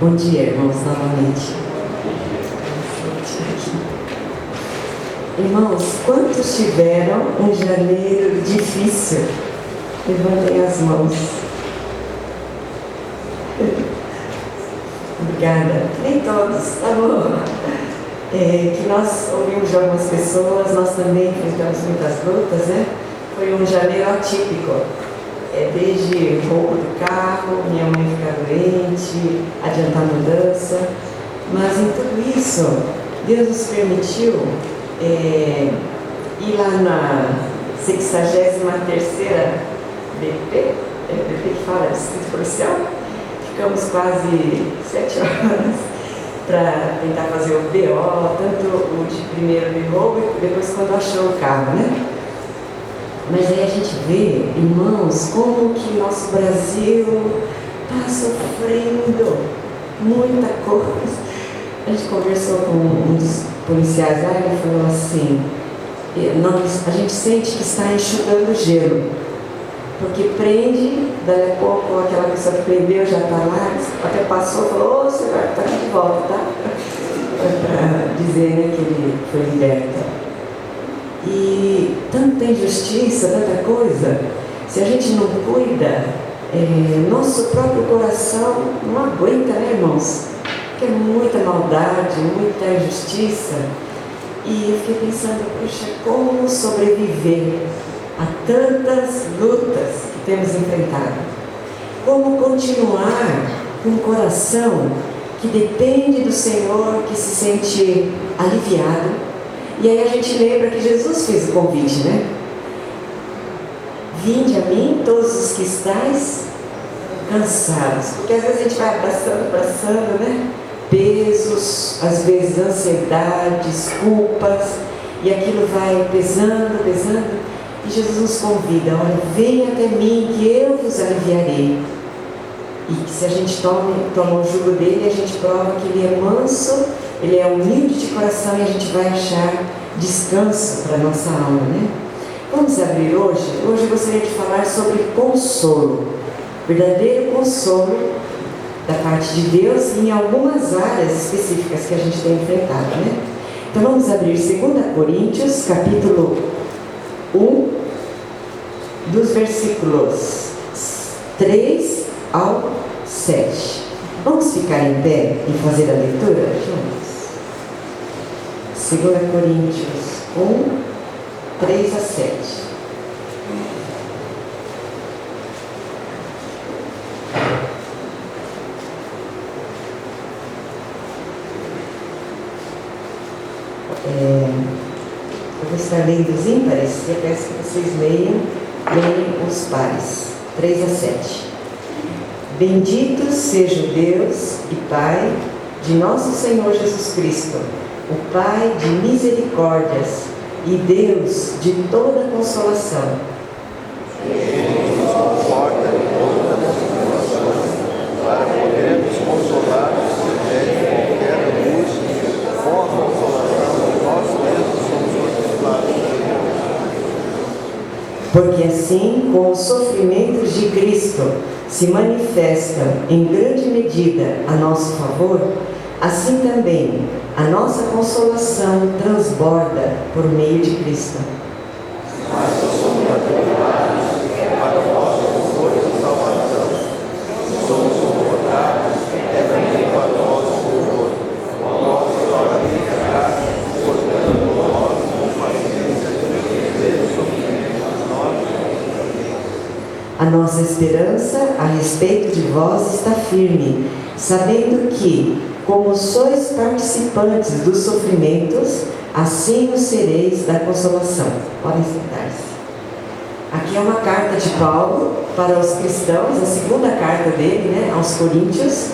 Bom dia, irmãos, novamente. Irmãos, quantos tiveram um janeiro difícil? Levantem as mãos. Obrigada. Nem todos, tá bom? Que nós ouvimos de algumas pessoas, nós também enfrentamos muitas lutas, né? Foi um janeiro atípico. Desde roubo do carro, minha mãe ficar doente, adiantar a mudança. Mas em tudo isso, Deus nos permitiu ir lá na 63ª BP, BP que fala Distrito Policial. Ficamos quase 7 horas para tentar fazer o BO, tanto o de primeiro de roubo e depois quando achou o carro, né? Mas aí a gente vê, irmãos, como que nosso Brasil está sofrendo muita coisa. A gente conversou com um dos policiais lá e ele falou assim, a gente sente que está enxugando gelo, porque prende, daí a pouco aquela pessoa que prendeu já está lá, até passou e falou, ô senhor, está aqui de volta, tá? Para dizer, né, que ele foi liberto. E tanta injustiça, tanta coisa, se a gente não cuida, nosso próprio coração não aguenta, né, irmãos? Porque é muita maldade, muita injustiça. E eu fiquei pensando, puxa, como sobreviver a tantas lutas que temos enfrentado? Como continuar com um coração que depende do Senhor, que se sente aliviado? E aí a gente lembra que Jesus fez o convite, né? Vinde a mim, todos os que estáis cansados. Porque às vezes a gente vai abraçando, né? Pesos, às vezes ansiedades, culpas, e aquilo vai pesando. E Jesus nos convida, olha, venha até mim que eu vos aliviarei. E que se a gente toma o jugo dele, a gente prova que ele é manso, ele é humilde de coração e a gente vai achar descanso para a nossa alma, né? Vamos abrir hoje? Hoje eu gostaria de falar sobre consolo, verdadeiro consolo da parte de Deus em algumas áreas específicas que a gente tem enfrentado, né? Então vamos abrir 2 Coríntios, capítulo 1, dos versículos 3 ao 7. Vamos ficar em pé e fazer a leitura juntos? 2 Coríntios 1, 3 a 7. Eu vou estar lendo os ímpares e eu peço que vocês leiam os pares. 3 a 7. Bendito seja o Deus e Pai de nosso Senhor Jesus Cristo, o Pai de misericórdias e Deus de toda consolação. Ele nos conforta em todas as situações, para podermos consolar-nos em qualquer angústia, com a consolação que nós mesmos somos contemplados. Porque assim, com os sofrimentos de Cristo se manifestam em grande medida a nosso favor, assim também a nossa consolação transborda por meio de Cristo. Mas somos atribulados para o nosso conforto e salvação. Somos confortados também para o nosso conforto. A nossa glória graça, portanto, nós com paciência de sofrimento A nossa esperança a respeito de vós está firme, sabendo que, como sois participantes dos sofrimentos, assim os sereis da consolação. Podem sentar-se. Aqui é uma carta de Paulo para os cristãos, a segunda carta dele, né, aos Coríntios,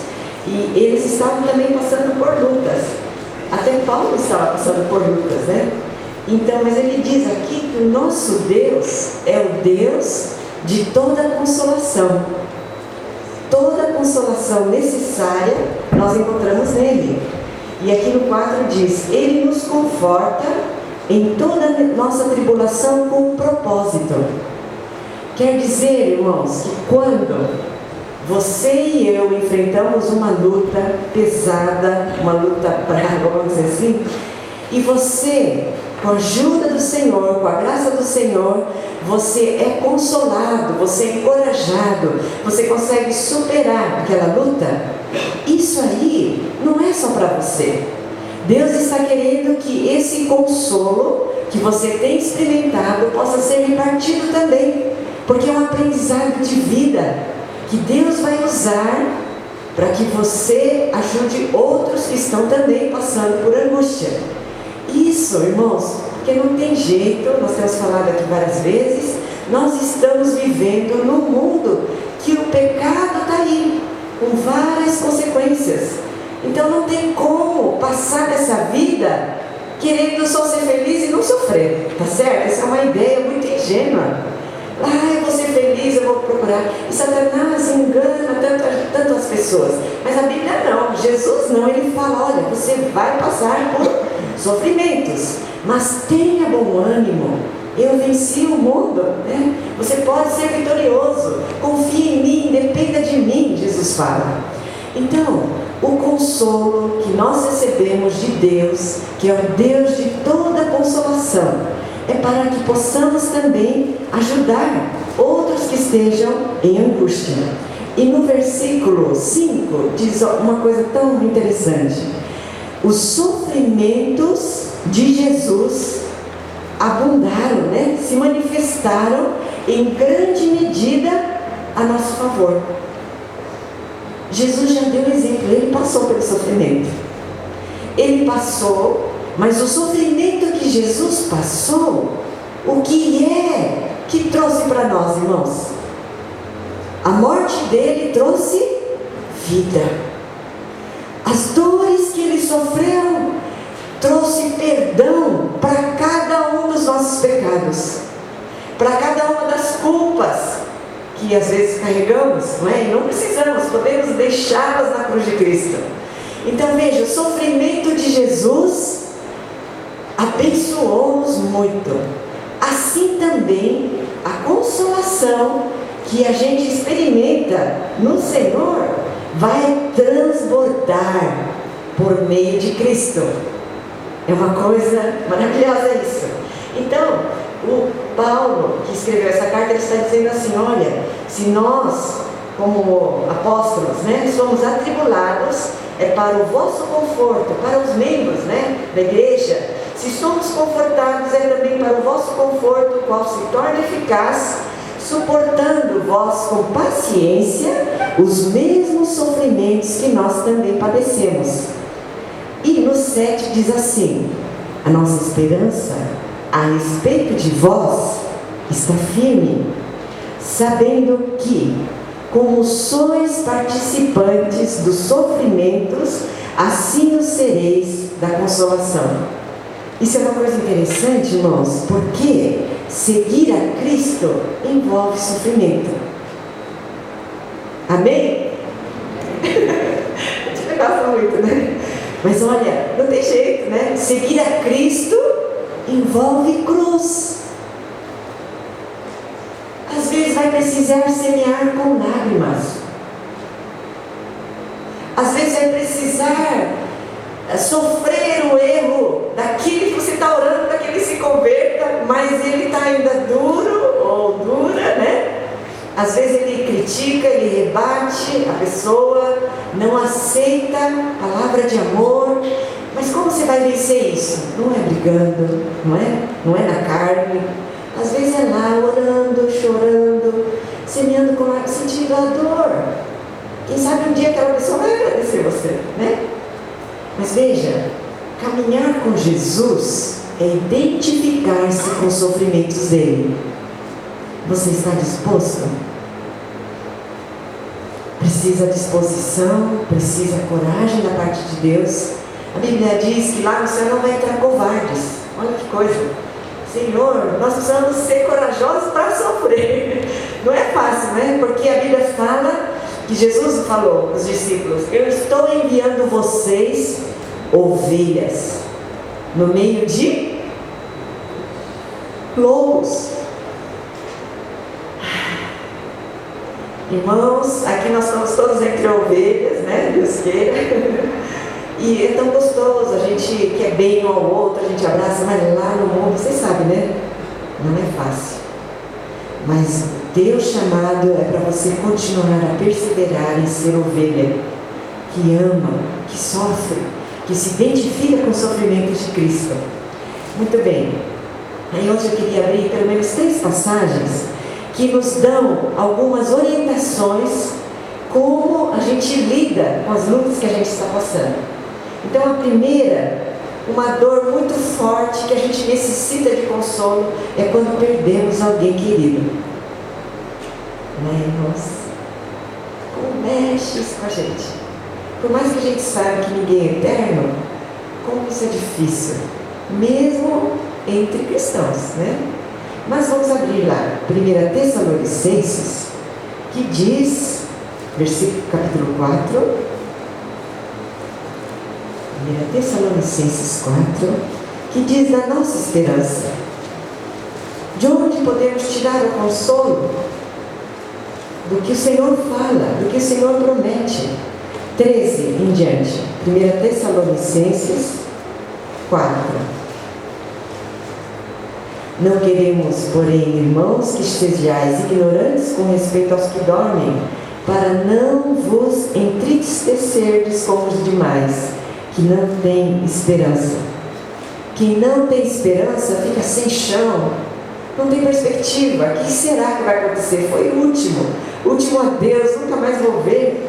e eles estavam também passando por lutas. Até Paulo estava passando por lutas, né? Então, mas ele diz aqui que o nosso Deus é o Deus de toda consolação. Toda consolação necessária nós encontramos nele. E aqui no 4 diz, ele nos conforta em toda nossa tribulação com um propósito. Quer dizer, irmãos, que quando você e eu enfrentamos uma luta pesada, uma luta brava, vamos dizer assim, e você, com a ajuda do Senhor, com a graça do Senhor, você é consolado, você é encorajado, você consegue superar aquela luta, isso aí não é só para você. Deus está querendo que esse consolo que você tem experimentado possa ser repartido também, porque é um aprendizado de vida que Deus vai usar para que você ajude outros que estão também passando por angústia. Isso, irmãos, porque não tem jeito, nós temos falado aqui várias vezes, nós estamos vivendo num mundo que o pecado está aí, com várias consequências. Então não tem como passar dessa vida querendo só ser feliz e não sofrer, tá certo? Essa é uma ideia muito ingênua. Eu vou ser feliz, eu vou procurar. E Satanás engana tanto as pessoas. Mas a Bíblia não, Jesus não, ele fala, olha, você vai passar por sofrimentos, mas tenha bom ânimo, eu venci o mundo, né? Você pode ser vitorioso, confie em mim, dependa de mim, Jesus fala. Então, o consolo que nós recebemos de Deus, que é o Deus de toda consolação, é para que possamos também ajudar outros que estejam em angústia. E no versículo 5 diz uma coisa tão interessante: os sofrimentos de Jesus abundaram, né? Se manifestaram em grande medida a nosso favor. Jesus já deu exemplo, ele passou pelo sofrimento. Ele passou, mas o sofrimento que Jesus passou, o que é que trouxe para nós, irmãos? A morte dele trouxe vida. As dores que ele sofreu trouxe perdão para cada um dos nossos pecados, para cada uma das culpas que às vezes carregamos, não é? E não precisamos, podemos deixá-las na cruz de Cristo. Então veja, o sofrimento de Jesus abençoou-nos muito. Assim também a consolação que a gente experimenta no Senhor vai transbordar por meio de Cristo. É uma coisa maravilhosa isso. Então, o Paulo, que escreveu essa carta, ele está dizendo assim, olha, se nós, como apóstolos, né, somos atribulados, é para o vosso conforto, para os membros, né, da igreja. Se somos confortados, é também para o vosso conforto, o qual se torna eficaz, suportando vós com paciência os mesmos sofrimentos que nós também padecemos. E no 7 diz assim: a nossa esperança a respeito de vós está firme, sabendo que, como sois participantes dos sofrimentos, assim os sereis da consolação. Isso é uma coisa interessante, irmãos, porque seguir a Cristo envolve sofrimento. Amém? A gente gosta muito, né? Mas olha, não tem jeito, né? Seguir a Cristo envolve cruz. Às vezes vai precisar semear com lágrimas. Às vezes vai precisar sofrer o erro daquele que você está orando para que ele se converta, mas ele está ainda duro ou dura, né? Às vezes ele critica, ele rebate a pessoa, não aceita a palavra de amor. Mas como você vai vencer isso? Não é brigando, não é na carne. Às vezes é lá orando, chorando, semeando com lágrimas, sentindo a dor. Quem sabe um dia aquela pessoa vai agradecer você, né? Mas veja, caminhar com Jesus é identificar-se com os sofrimentos dele. Você está disposto? Precisa disposição, precisa coragem da parte de Deus. A Bíblia diz que lá no céu não vai entrar covardes. Olha que coisa. Senhor, nós precisamos ser corajosos para sofrer. Não é fácil, né? Porque a Bíblia fala que Jesus falou aos discípulos: eu estou enviando vocês ovelhas no meio de lobos. Irmãos, aqui nós estamos todos entre ovelhas, né? Deus queira. E é tão gostoso, a gente quer bem um ao outro, a gente abraça, mas lá no mundo, vocês sabem, né? Não é fácil. Mas teu chamado é para você continuar a perseverar em ser ovelha, que ama, que sofre, que se identifica com os sofrimentos de Cristo. Muito bem. Aí hoje eu queria abrir pelo menos 3 passagens que nos dão algumas orientações como a gente lida com as lutas que a gente está passando. Então a primeira, uma dor muito forte que a gente necessita de consolo é quando perdemos alguém querido. Né, irmãos? Como mexe isso com a gente? Por mais que a gente saiba que ninguém é eterno, como isso é difícil, mesmo entre cristãos, né? Mas vamos abrir lá, 1 Tessalonicenses, que diz, versículo capítulo 4, 1 Tessalonicenses 4, que diz da nossa esperança. De onde podemos tirar o consolo? Do que o Senhor fala, do que o Senhor promete. 13 em diante, 1 Tessalonicenses 4. Não queremos, porém, irmãos, que estejais ignorantes com respeito aos que dormem, para não vos entristecerdes como os demais, que não têm esperança. Quem não tem esperança fica sem chão, não tem perspectiva. O que será que vai acontecer? Foi o último adeus, nunca mais vou ver.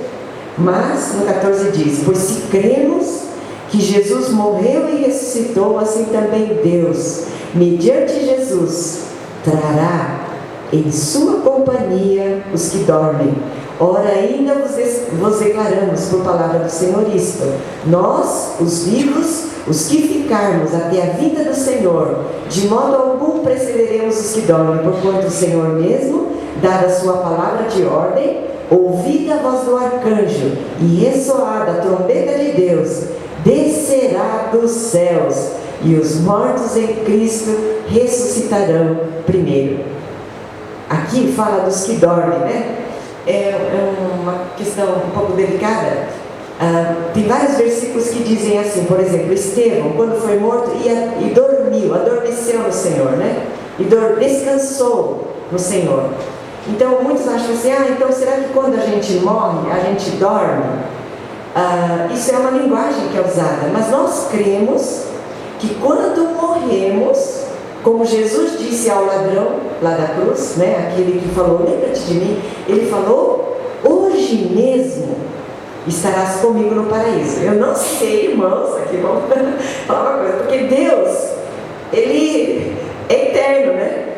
Mas, no 14 diz, pois se cremos que Jesus morreu e ressuscitou, assim também Deus, mediante Jesus, trará em sua companhia os que dormem. Ora, ainda vos declaramos por palavra do Senhor isto: nós, os vivos, os que ficarmos até a vinda do Senhor, de modo algum precederemos os que dormem, porquanto o Senhor mesmo, dada a sua palavra de ordem, ouvida a voz do arcanjo e ressoada a trombeta de Deus, descerá dos céus, e os mortos em Cristo ressuscitarão primeiro. Aqui fala dos que dormem, né? É uma questão um pouco delicada. Tem vários versículos que dizem assim, por exemplo, Estevão, quando foi morto, e dormiu, adormeceu no Senhor, né? E descansou no Senhor. Então muitos acham assim, então será que quando a gente morre, a gente dorme? Isso é uma linguagem que é usada, mas nós cremos que quando morremos, como Jesus disse ao ladrão lá da cruz, né, aquele que falou, lembra-te de mim, ele falou, hoje mesmo estarás comigo no paraíso. Eu não sei, irmãos, aqui vamos falar uma coisa, porque Deus, Ele é eterno, né?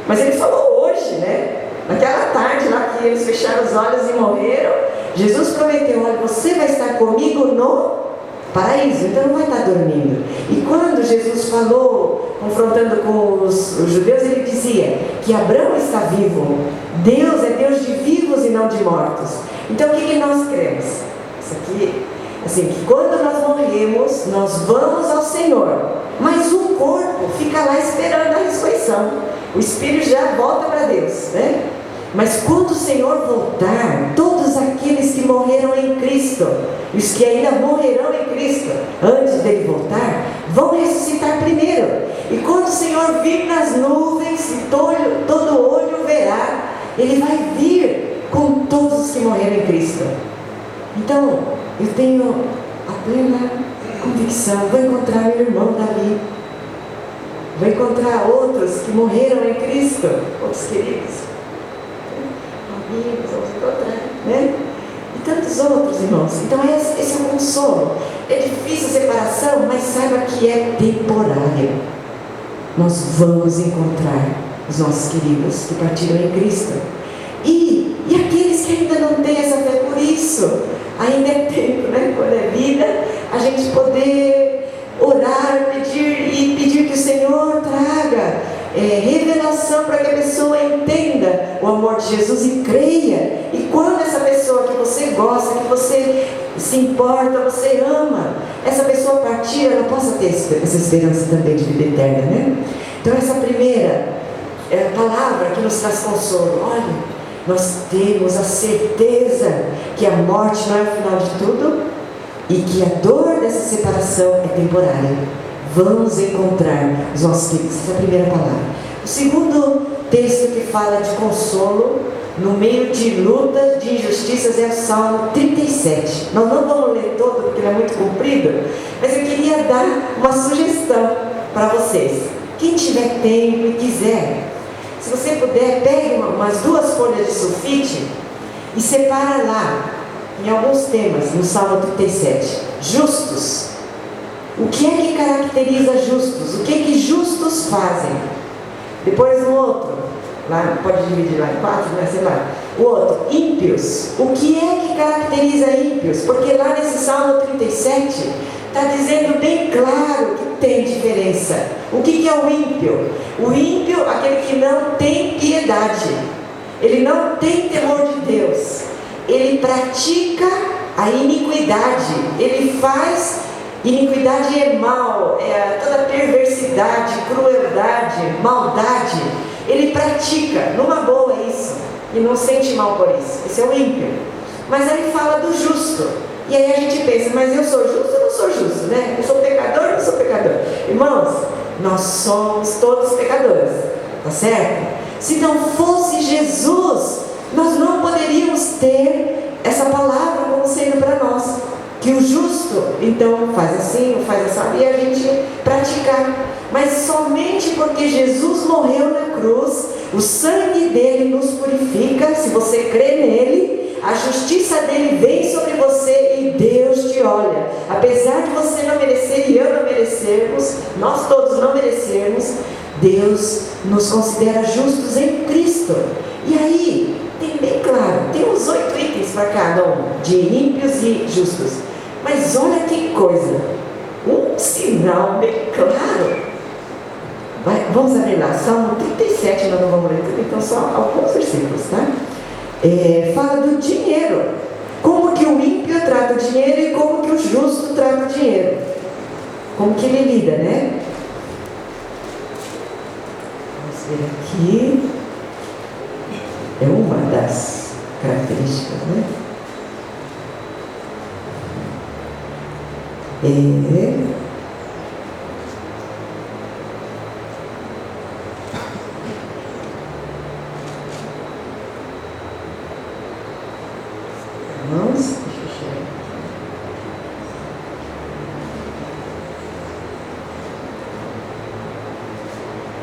Mas Ele falou hoje, né? Naquela tarde lá que eles fecharam os olhos e morreram, Jesus prometeu, olha, você vai estar comigo no paraíso, então não vai estar dormindo. E quando Jesus falou, confrontando com os judeus, ele dizia que Abraão está vivo. Deus é Deus de vivos e não de mortos. Então o que nós cremos? Isso aqui, assim, que quando nós morremos, nós vamos ao Senhor, mas o corpo fica lá esperando a ressurreição. O espírito já volta para Deus, né? Mas quando o Senhor voltar, todos aqueles que morreram em Cristo, os que ainda morrerão em Cristo, antes dele voltar, vão ressuscitar primeiro. E quando o Senhor vir nas nuvens, e todo olho verá, Ele vai vir com todos os que morreram em Cristo. Então, eu tenho a plena convicção, vou encontrar meu irmão Davi, vou encontrar outros que morreram em Cristo, outros queridos, amigos, vamos encontrar, né? E tantos outros, irmãos. Então esse é o consolo. É difícil a separação, mas saiba que é temporário. Nós vamos encontrar os nossos queridos que partiram em Cristo. E aqueles que ainda não têm essa fé, por isso, ainda é tempo, né? Quando é vida, a gente poder orar, pedir que o Senhor traga revelação para que a pessoa entenda o amor de Jesus e creia. E quando essa pessoa que você gosta, que você se importa, você ama, essa pessoa partir, ela possa ter essa esperança também de vida eterna, né? Então essa primeira palavra que nos traz consolo, olha, nós temos a certeza que a morte não é o final de tudo e que a dor dessa separação é temporária. Vamos encontrar os nossos queridos. Essa é a primeira palavra. O segundo texto que fala de consolo no meio de lutas, de injustiças, é o Salmo 37. Nós não vamos ler todo porque ele é muito comprido, mas eu queria dar uma sugestão para vocês. Quem tiver tempo e quiser, se você puder, pegue umas 2 folhas de sulfite e separa lá, em alguns temas, no Salmo 37, justos. O que é que caracteriza justos? O que é que justos fazem? Depois no outro, lá, pode dividir lá em 4, né? Sei lá. O outro, ímpios. O que é que caracteriza ímpios? Porque lá nesse Salmo 37, está dizendo bem claro que tem diferença. O que é o ímpio? O ímpio, aquele que não tem piedade. Ele não tem temor de Deus. Ele pratica a iniquidade. Ele faz... Iniquidade é mal, é toda perversidade, crueldade, maldade. Ele pratica, numa boa, isso, e não sente mal por isso. Esse é o ímpio. Mas aí fala do justo. E aí a gente pensa, mas eu sou justo ou não sou justo, né? Eu sou pecador ou não sou pecador? Irmãos, nós somos todos pecadores, tá certo? Se não fosse Jesus, nós não poderíamos ter essa palavra como sendo para nós. Que o justo, então, faz assim, não faz assim, e a gente praticar. Mas somente porque Jesus morreu na cruz, o sangue dele nos purifica. Se você crê nele, a justiça dele vem sobre você e Deus te olha. Apesar de você não merecer e eu não merecermos, nós todos não merecermos, Deus nos considera justos em Cristo. E aí, tem bem claro, tem uns 8 itens para cada um, de ímpios e justos. Mas olha que coisa, um sinal bem claro. Vamos abrir lá, Salmo 37, nós não vamos ler tudo, então só alguns versículos, tá? Fala do dinheiro, como que o ímpio trata o dinheiro e como que o justo trata o dinheiro, como que ele lida, né? Vamos ver aqui, é uma das características, né? Irmãos, deixa eu chegar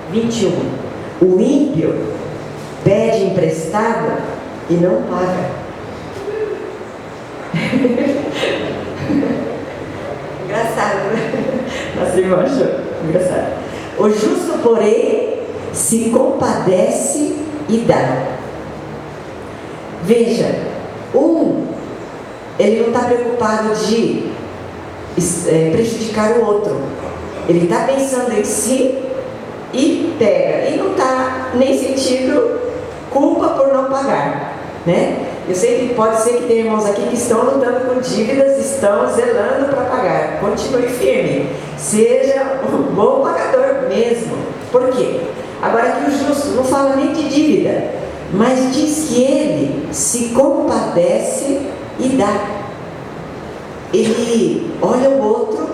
aqui. O ímpio pede emprestado e não paga. Engraçado, né? Nossa irmã achou engraçado. O justo, porém, se compadece e dá. Veja, ele não está preocupado de prejudicar o outro. Ele está pensando em si e pega. E não está nem sentindo culpa por não pagar, né? Eu sei que pode ser que tenha irmãos aqui que estão lutando com dívidas, estão zelando para pagar. Continue firme. Seja um bom pagador mesmo. Por quê? Agora que o justo não fala nem de dívida, mas diz que ele se compadece e dá. Ele olha o outro,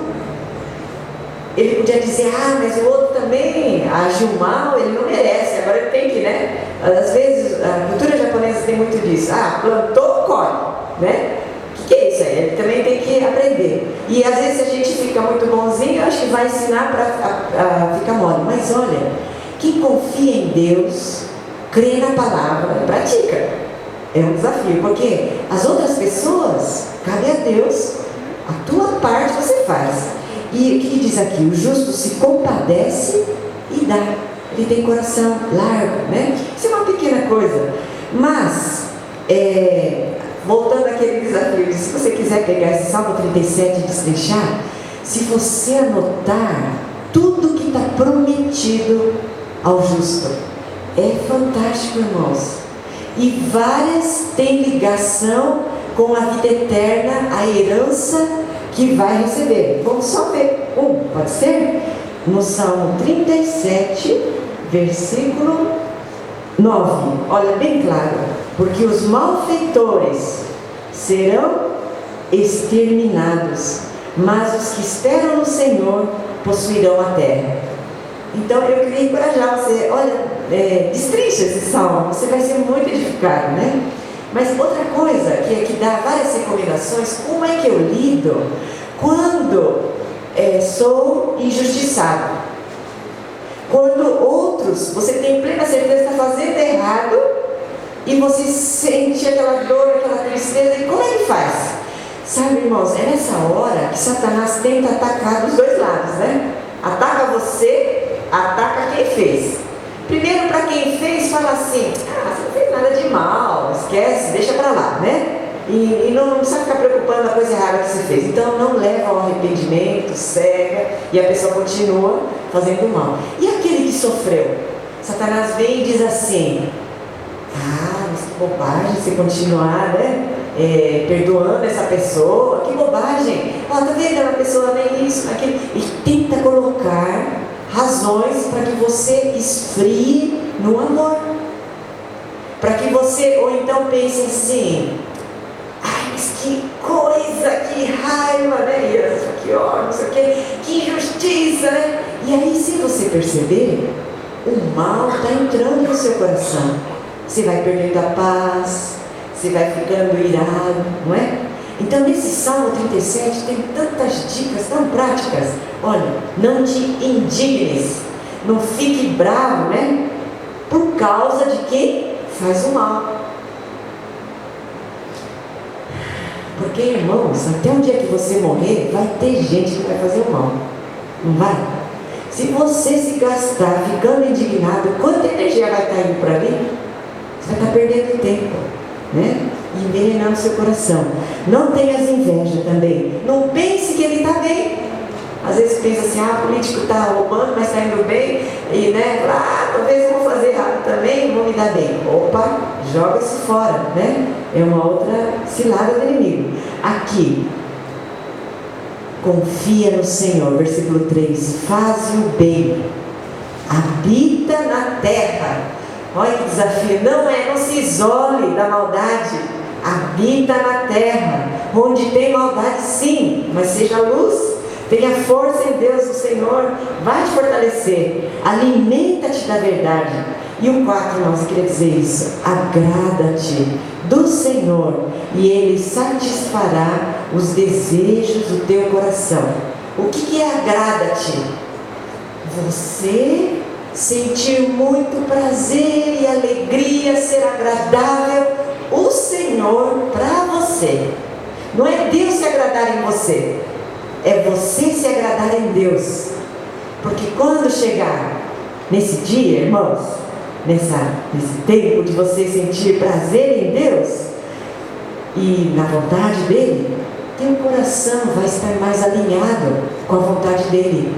ele podia dizer, mas o outro também agiu mal, ele não merece, agora ele tem que, né? Às vezes, a cultura japonesa tem muito disso, plantou, colhe, né? O que é isso aí? Ele também tem que aprender. E às vezes a gente fica muito bonzinho, acho que vai ensinar para ficar mole. Mas olha, quem confia em Deus, crê na palavra e pratica. É um desafio, porque as outras pessoas, cabe a Deus, a tua parte você faz. E o que diz aqui? O justo se compadece e dá. Ele tem coração largo, né? Isso é uma pequena coisa. Mas, voltando àquele desafio, se você quiser pegar esse Salmo 37 e destrinchar, se você anotar tudo que está prometido ao justo, é fantástico, irmãos. E várias têm ligação com a vida eterna, a herança que vai receber. Vamos só ver pode ser? No Salmo 37, versículo 9. Olha bem claro. porque os malfeitores serão exterminados, mas os que esperam no Senhor possuirão a terra. Então eu queria encorajar você, olha, destrincha esse salmo, você vai ser muito edificado, né? Mas outra coisa que dá várias recomendações, como é que eu lido quando sou injustiçado? Quando outros, você tem plena certeza que está fazendo errado e você sente aquela dor, aquela tristeza, e como é que faz? Sabe, irmãos, é nessa hora que Satanás tenta atacar dos dois lados, né? Ataca você, ataca quem fez. Primeiro, para quem fez, fala assim: você não fez nada de mal, esquece, deixa para lá, né? E não precisa ficar preocupando a coisa errada que você fez. Então não leva ao arrependimento, cega, e a pessoa continua fazendo mal. E aquele que sofreu? Satanás vem e diz assim: mas que bobagem você continuar, né? Perdoando essa pessoa, que bobagem, tá vendo, aquela pessoa nem isso, aquilo. E tenta colocar razões para que você esfrie no amor, para que você, ou então pense assim: mas que coisa, que raiva, né? Que ódio, não sei o quê, que injustiça, né? E aí, se você perceber, o mal está entrando no seu coração. Você vai perdendo a paz, você vai ficando irado, não é? Então, nesse Salmo 37 tem tantas dicas tão práticas. Olha, não te indignes, não fique bravo, né? Por causa de quem faz o mal. Porque, irmãos, até o dia que você morrer, vai ter gente que vai fazer o mal, não vai? Se você se gastar ficando indignado, quanta energia vai estar indo para ali? Você vai estar perdendo tempo, né? E envenenando seu coração. Não tenhas inveja também. Não pense que ele está bem. Às vezes pensa assim: o político está roubando, mas está indo bem. E né, talvez eu vou fazer errado também, vou me dar bem. Opa, joga-se fora, né? É uma outra cilada do inimigo. Aqui, confia no Senhor, versículo 3: faz o bem, habita na terra. Olha que desafio, não se isole da maldade, habita na terra, onde tem maldade sim, mas seja luz, tenha força em Deus, o Senhor vai te fortalecer, alimenta-te da verdade. E o 4, irmãos, eu queria dizer isso: agrada-te do Senhor, e Ele satisfará os desejos do teu coração. O que é agrada-te? Você sentir muito prazer e alegria, ser agradável o Senhor para você. Não é Deus se agradar em você, é você se agradar em Deus. Porque quando chegar nesse dia, irmãos, nesse tempo de você sentir prazer em Deus e na vontade dEle, teu coração vai estar mais alinhado com a vontade dEle,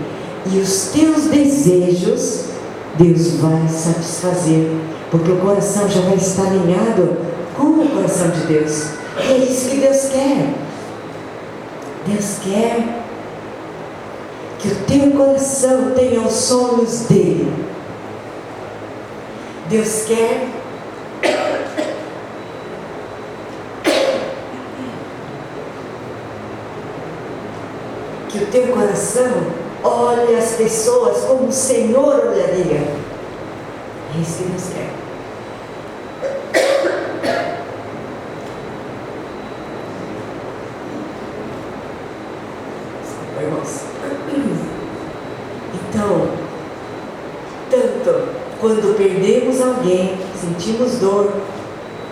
e os teus desejos Deus vai satisfazer, porque o coração já vai estar alinhado com o coração de Deus. E é isso que Deus quer. Deus quer que o teu coração tenha os sonhos dEle. Deus quer que o teu coração olhe as pessoas como o Senhor olharia. É isso que Deus quer. Desculpa, irmãos. Então, tanto quando perdemos alguém, sentimos dor,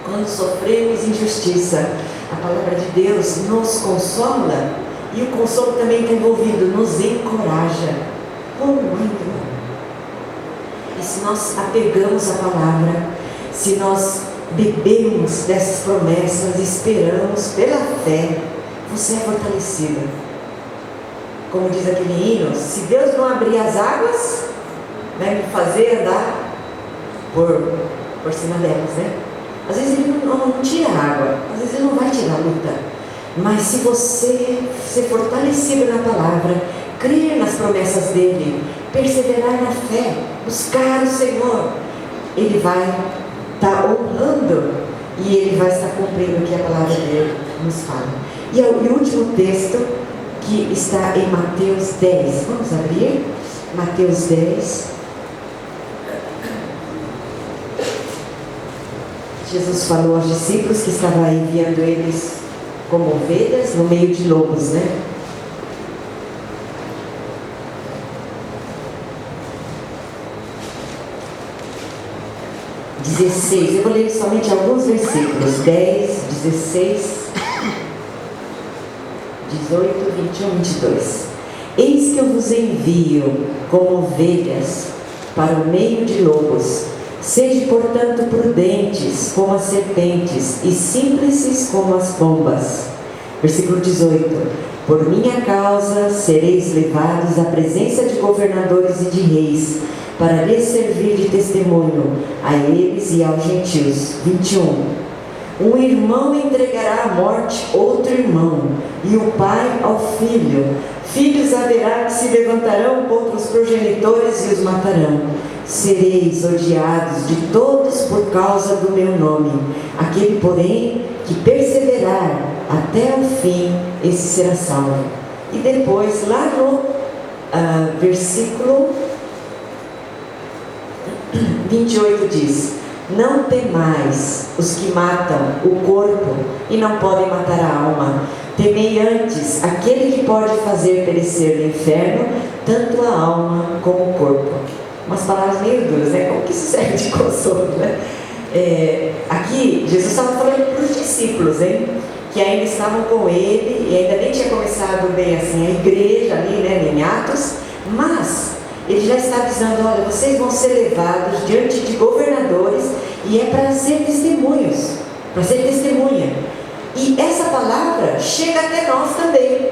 quando sofremos injustiça, a palavra de Deus nos consola. E o consolo também está envolvido, nos encoraja. Muito. E se nós apegamos à palavra, se nós bebemos dessas promessas, esperamos pela fé, você é fortalecida. Como diz aquele hino: se Deus não abrir as águas, vai me fazer andar por cima delas, né? Às vezes Ele não tira a água, às vezes Ele não vai tirar a luta. Mas se você ser fortalecido na palavra, crer nas promessas dEle, perseverar na fé, buscar o Senhor, Ele vai estar honrando e Ele vai estar cumprindo o que a palavra dele nos fala. E o último texto, que está em Mateus 10. Vamos abrir? Mateus 10. Jesus falou aos discípulos que estava enviando eles como ovelhas no meio de lobos, né? Eu vou ler somente alguns versículos, 10, 16, 18, 21, 22. Eis que eu vos envio como ovelhas para o meio de lobos. Sede, portanto, prudentes como as serpentes e simples como as pombas. Versículo 18. Por minha causa sereis levados à presença de governadores e de reis, para lhes servir de testemunho a eles e aos gentios. 21. Um irmão entregará à morte outro irmão, e o pai ao filho. Filhos haverá que se levantarão contra os progenitores e os matarão. Sereis odiados de todos por causa do meu nome. Aquele, porém, que perseverar até o fim, esse será salvo. E depois, lá no versículo 28 diz: não temais os que matam o corpo e não podem matar a alma. Temei antes aquele que pode fazer perecer no inferno tanto a alma como o corpo. Umas palavras meio duras, né? Como que isso serve de consolo, né? Aqui, Jesus estava falando para os discípulos, hein? Que ainda estavam com ele e ainda nem tinha começado bem assim a igreja ali, né? Em Atos, mas ele já está avisando: olha, vocês vão ser levados diante de governadores e é para ser testemunhos, para ser testemunha. E essa palavra chega até nós também.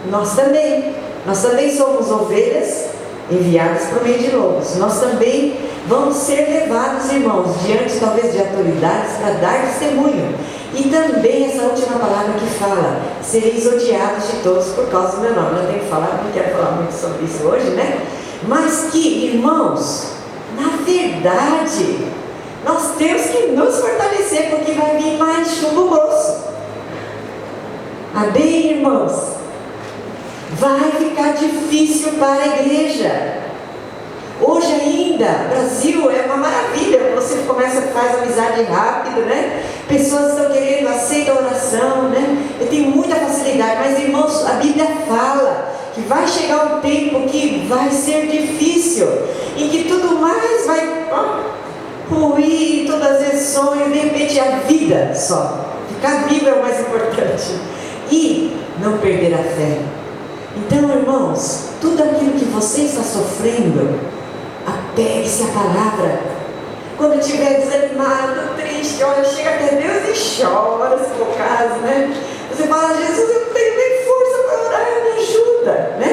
Nós também somos ovelhas enviadas para o meio de lobos. Nós também vamos ser levados, irmãos, diante talvez de autoridades para dar testemunho. E também essa última palavra que fala: sereis odiados de todos por causa do meu nome. Eu tenho que falar, não quero falar muito sobre isso hoje, né? Mas que, irmãos, na verdade, nós temos que nos fortalecer, porque vai vir mais chumbo grosso. Amém, irmãos? Vai ficar difícil para a igreja. Hoje ainda, Brasil é uma maravilha. Você começa, faz amizade rápido, né? Pessoas estão querendo, aceitam a oração, né? Eu tenho muita facilidade, mas, irmãos, a Bíblia fala que vai chegar um tempo que vai ser difícil, em que tudo mais vai ruir, todas as vezes sonhos, de repente a vida só. Ficar vivo é o mais importante. E não perder a fé. Então, irmãos, tudo aquilo que você está sofrendo, apegue-se à palavra. Quando estiver desanimado, triste, olha, chega até Deus e chora, se for o caso, né? Você fala: Jesus, eu não tenho nem força para orar, me ajuda, né?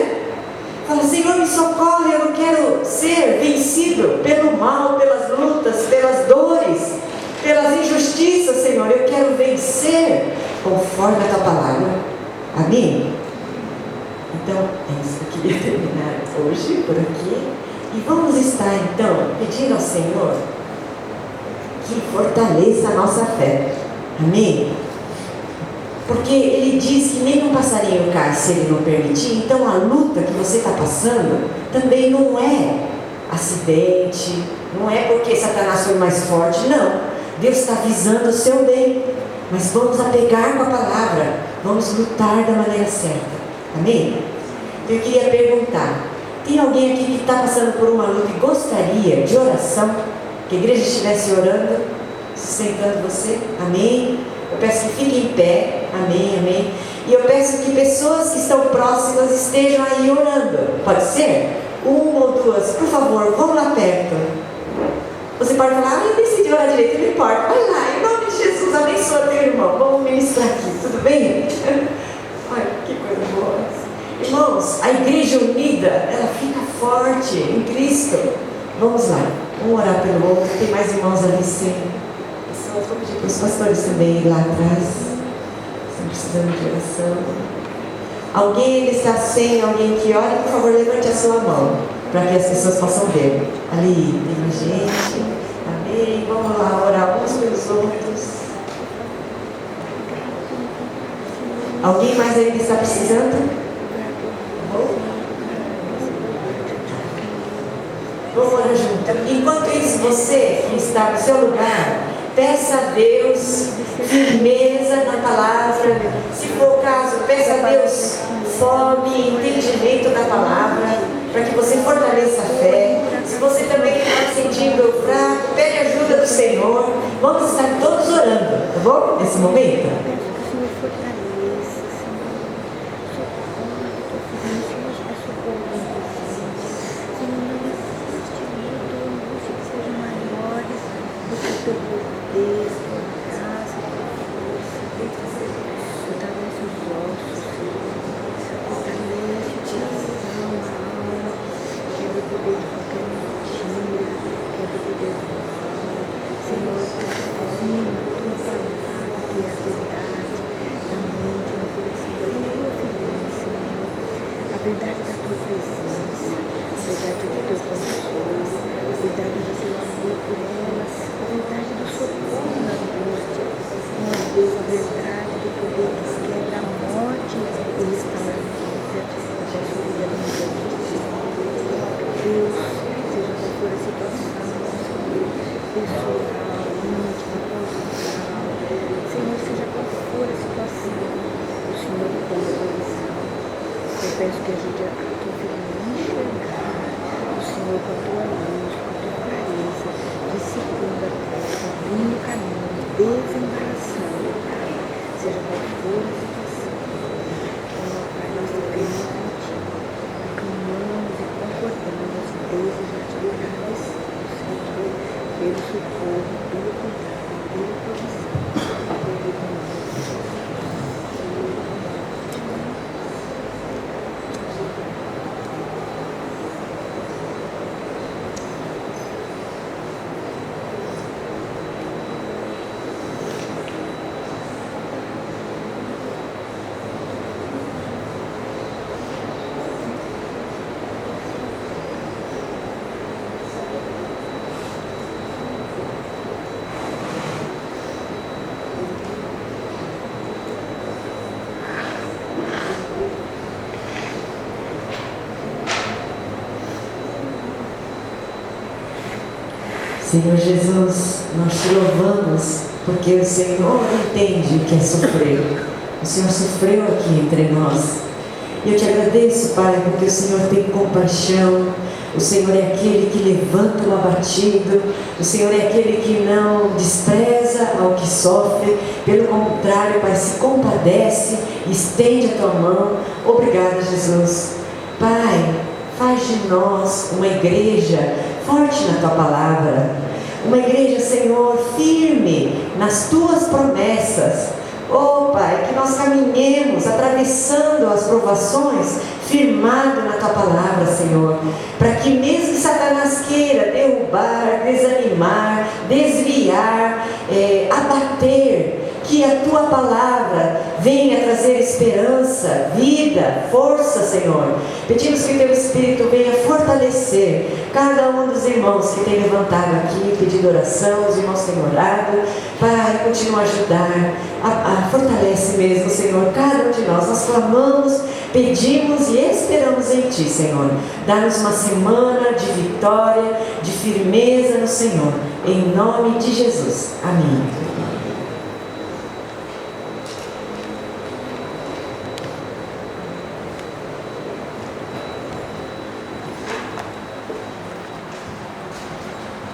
Fala: Senhor, me socorre, eu não quero ser vencido pelo mal, pelas lutas, pelas dores, pelas injustiças, Senhor. Eu quero vencer conforme a tua palavra. Amém? Então, é isso que eu queria terminar hoje, por aqui. E vamos estar, então, pedindo ao Senhor que fortaleça a nossa fé. Amém? Porque Ele diz que nem um passarinho cai se Ele não permitir. Então a luta que você está passando também não é acidente, não é porque Satanás foi mais forte, não. Deus está visando o seu bem. Mas vamos apegar com a palavra, vamos lutar da maneira certa. Amém? Eu queria perguntar: tem alguém aqui que está passando por uma luta e gostaria de oração? Que a igreja estivesse orando, sustentando você? Amém? Eu peço que fique em pé. Amém, amém. E eu peço que pessoas que estão próximas estejam aí orando. Pode ser? Uma ou duas, por favor, vamos lá perto. Você pode falar: eu decidi orar direito, não importa. Vai lá, em nome de Jesus, abençoa teu irmão. Vamos ministrar aqui, tudo bem? Olha, que coisa boa. Irmãos, a igreja unida, ela fica forte em Cristo. Vamos lá, vamos orar pelo outro. Tem mais irmãos ali sim. Eu vou pedir para os pastores também lá atrás. Estão precisando de oração. Alguém ainda está sem alguém que ore? Por favor, levante a sua mão, para que as pessoas possam ver. Ali, tem gente. Amém. Vamos lá orar uns pelos outros. Alguém mais ainda está precisando? Vamos orar junto. Enquanto isso, você que está no seu lugar, peça a Deus firmeza na palavra. Se for o caso, peça a Deus fome e entendimento da palavra, para que você fortaleça a fé. Se você também está se sentindo fraco, pede ajuda do Senhor. Vamos estar todos orando, tá bom? Nesse momento. Senhor Jesus, nós te louvamos porque o Senhor entende o que é sofrer. O Senhor sofreu aqui entre nós. E eu te agradeço, Pai, porque o Senhor tem compaixão. O Senhor é aquele que levanta o abatido. O Senhor é aquele que não despreza ao que sofre. Pelo contrário, Pai, se compadece, estende a tua mão. Obrigada, Jesus. Pai, faz de nós uma igreja forte na tua palavra, uma igreja, Senhor, firme nas tuas promessas. Oh Pai, que nós caminhemos atravessando as provações, firmado na tua palavra, Senhor, para que mesmo Satanás queira derrubar, desanimar, desviar, abater, que a tua palavra venha trazer esperança, vida, força, Senhor. Pedimos que o teu Espírito venha fortalecer cada um dos irmãos que tem levantado aqui, pedindo oração, os irmãos têm orado. Pai, continua a ajudar, fortalece mesmo, Senhor, cada um de nós. Nós clamamos, pedimos e esperamos em Ti, Senhor. Dá-nos uma semana de vitória, de firmeza no Senhor. Em nome de Jesus. Amém.